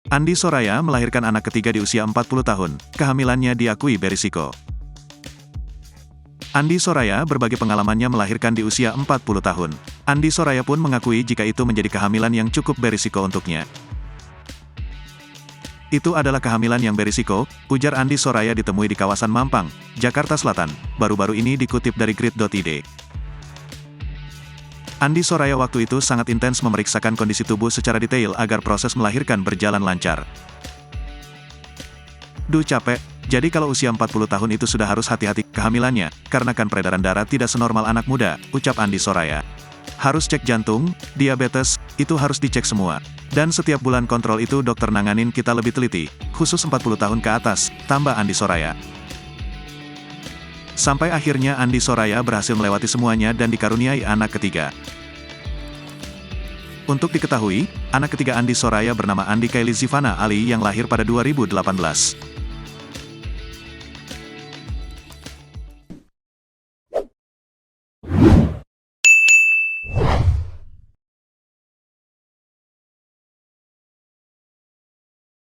Andi Soraya melahirkan anak ketiga di usia 40 tahun, kehamilannya diakui berisiko. Andi Soraya berbagi pengalamannya melahirkan di usia 40 tahun. Andi Soraya pun mengakui jika itu menjadi kehamilan yang cukup berisiko untuknya. Itu adalah kehamilan yang berisiko, ujar Andi Soraya ditemui di kawasan Mampang, Jakarta Selatan, baru-baru ini dikutip dari Grid.id. Andi Soraya waktu itu sangat intens memeriksakan kondisi tubuh secara detail agar proses melahirkan berjalan lancar. Duh capek, jadi kalau usia 40 tahun itu sudah harus hati-hati kehamilannya, karena kan peredaran darah tidak senormal anak muda, ucap Andi Soraya. Harus cek jantung, diabetes, itu harus dicek semua. Dan setiap bulan kontrol itu dokter nanganin kita lebih teliti, khusus 40 tahun ke atas, tambah Andi Soraya. Sampai akhirnya Andi Soraya berhasil melewati semuanya dan dikaruniai anak ketiga. Untuk diketahui, anak ketiga Andi Soraya bernama Andi Kylie Zivana Ali yang lahir pada 2018.